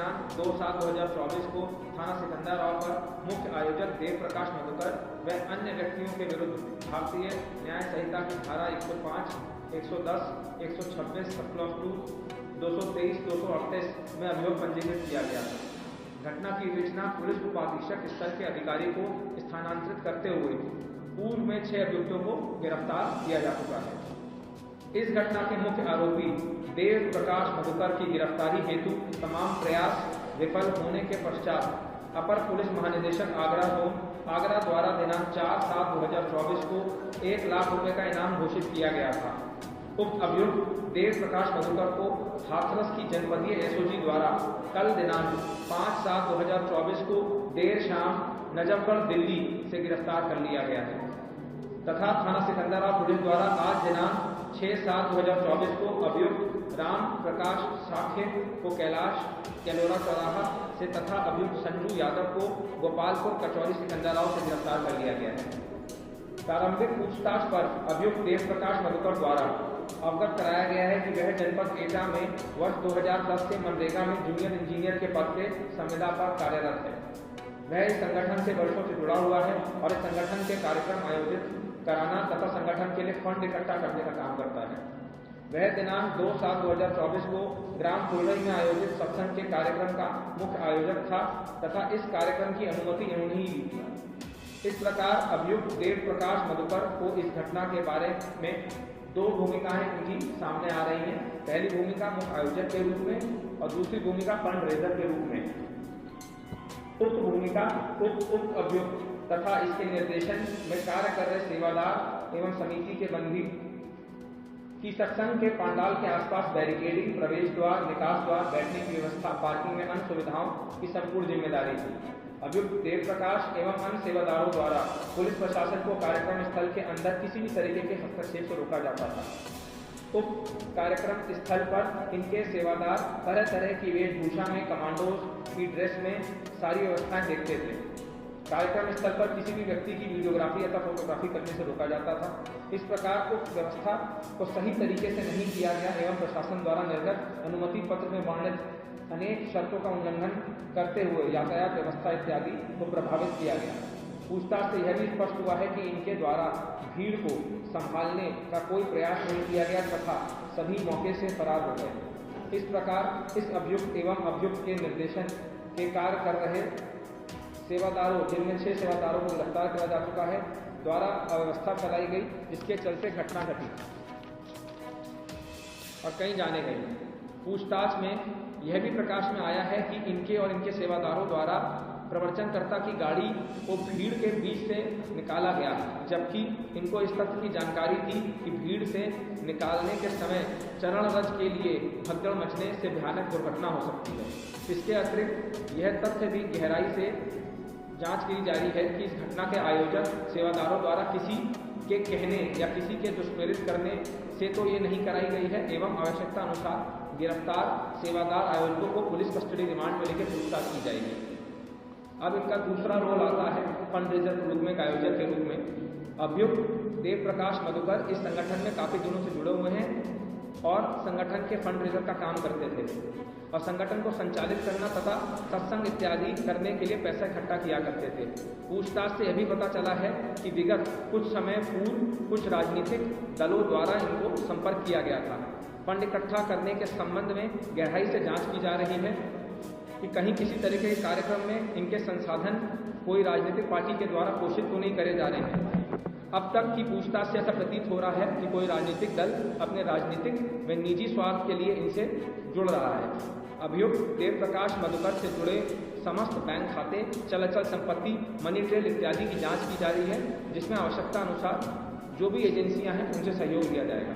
दिनांक 2/7/2024 को थाना सिकंदराबाद पर मुख्य आयोजक देव प्रकाश मधुकर व अन्य व्यक्तियों के विरुद्ध भारतीय न्याय संहिता की धारा 105, 110, 126 +2, 223, 238 में अभियोग पंजीकृत किया गया था। घटना की विवेचना पुलिस उपाधीक्षक स्तर के अधिकारी को स्थानांतरित करते हुए पूर्व में 6 अभियुक्तों को गिरफ्तार किया जा चुका है। इस घटना के मुख्य आरोपी देव प्रकाश मधुकर की गिरफ्तारी हेतु तमाम प्रयास विफल होने के पश्चात अपर पुलिस महानिदेशक आगरा द्वारा दिनांक 4/7/2024 को 1 लाख रुपए का इनाम घोषित किया गया था। उक्त अभियुक्त देव प्रकाश मधुकर को हाथरस की जनपदीय एसओजी द्वारा कल दिनांक 5/7/2024 को देर शाम नजफगढ़ दिल्ली से गिरफ्तार कर लिया गया है तथा थाना सिकंदराबाद पुलिस द्वारा आज दिनांक 6/7/2024 को अभियुक्त राम प्रकाश साखे को कैलाश कैलोरा चौराहा से तथा अभियुक्त संजू यादव को गोपालपुर कचौरी सिकंदराबाद से गिरफ्तार कर लिया गया है। प्रारंभिक पूछताछ पर अभियुक्त देव प्रकाश मधुकर द्वारा अवगत कराया गया है कि वह जनपद एटा में वर्ष 2010 से मनरेगा में जूनियर इंजीनियर के पद पे संविदा पर कार्यरत है। वह इस संगठन से वर्षों से जुड़ा हुआ है और इस संगठन के कार्यक्रम आयोजित कराना तथा संगठन के लिए फंड इकट्ठा करने का काम करता है। वह दिनांक 2/7/2024 को ग्राम फुलरई में आयोजित सत्संग के कार्यक्रम का मुख्य आयोजक था तथा इस कार्यक्रम की अनुमति इन्होंने ही दी थी। इस प्रकार अभियुक्त देव प्रकाश मधुकर को इस घटना के बारे में 2 भूमिकाएं इनकी सामने आ रही हैं। पहली भूमिका मुख्य आयोजक के रूप में और दूसरी भूमिका फंड रेजर के रूप में। उक्त भूमिका उक्त अभियुक्त तथा इसके निर्देशन में कार्य कर रहे सेवादार एवं समिति के बंदी की सत्संग के पंडाल के आसपास बैरिकेडिंग, प्रवेश द्वार, निकास द्वार, बैठने की व्यवस्था, पार्किंग में अन्य सुविधाओं की संपूर्ण जिम्मेदारी थी। अभियुक्त देव प्रकाश एवं अन्य सेवादारों द्वारा पुलिस प्रशासन को कार्यक्रम स्थल के अंदर किसी भी तरीके के हस्तक्षेप से रोका जाता था। उक्त कार्यक्रम स्थल पर इनके सेवादार तरह तरह की वेशभूषा में कमांडो की ड्रेस में सारी व्यवस्थाएं देखते थे। कार्यक्रम स्थल पर किसी भी व्यक्ति की वीडियोग्राफी अथवा फोटोग्राफी करने से रोका जाता था। इस प्रकार उक्त व्यवस्था को सही तरीके से नहीं किया गया एवं प्रशासन द्वारा निर्गत अनुमति पत्र में वर्णित अनेक शर्तों का उल्लंघन करते हुए यातायात व्यवस्था इत्यादि को प्रभावित किया गया। पूछताछ से यह भी स्पष्ट हुआ है कि इनके द्वारा भीड़ को संभालने का कोई प्रयास नहीं किया गया तथा सभी मौके से फरार हो गए। इस प्रकार इस अभियुक्त एवं अभियुक्त के निर्देशन के कार्य कर रहे सेवादारों, जिनमें 6 सेवादारों को गिरफ्तार किया जा चुका है, द्वारा अव्यवस्था फैलाई गई, जिसके चलते घटना घटी और कहीं जाने गई। पूछताछ में यह भी प्रकाश में आया है कि इनके और इनके सेवादारों द्वारा प्रवचनकर्ता की गाड़ी को भीड़ के बीच से निकाला गया, जबकि इनको इस तथ्य की जानकारी थी कि भीड़ से निकालने के समय चरण रज के लिए भगदड़ मचने से भयानक दुर्घटना हो सकती है। इसके अतिरिक्त यह तथ्य भी गहराई से जांच की जा रही है कि इस घटना के आयोजक सेवादारों द्वारा किसी के कहने या किसी के दुष्प्रेरित करने से तो ये नहीं कराई गई है एवं आवश्यकता अनुसार गिरफ्तार सेवादार आयोजकों को पुलिस कस्टडी रिमांड में लेकर पूछताछ की जाएगी। अब इनका दूसरा रोल आता है फंड रेजर के रूप में, आयोजक के रूप में। अभियुक्त देव प्रकाश मधुकर इस संगठन में काफी दिनों से जुड़े हुए हैं और संगठन के फंड रेजर का काम करते थे और संगठन को संचालित करना तथा सत्संग इत्यादि करने के लिए पैसा इकट्ठा किया करते थे। पूछताछ से यह भी पता चला है कि विगत कुछ समय पूर्व कुछ राजनीतिक दलों द्वारा इनको संपर्क किया गया था। फंड इकट्ठा करने के संबंध में गहराई से जांच की जा रही है कि कहीं किसी तरह के कार्यक्रम में इनके संसाधन कोई राजनीतिक पार्टी के द्वारा पोषित तो नहीं करे जा रहे हैं। अब तक की पूछताछ से ऐसा प्रतीत हो रहा है कि कोई राजनीतिक दल अपने राजनीतिक व निजी स्वार्थ के लिए इनसे जुड़ रहा है। अभियुक्त देव प्रकाश मधुकर से जुड़े समस्त बैंक खाते, चल अचल संपत्ति, मनी ट्रेल इत्यादि की जांच की जा रही है, जिसमें आवश्यकता अनुसार जो भी एजेंसियां हैं उनसे सहयोग लिया जाएगा।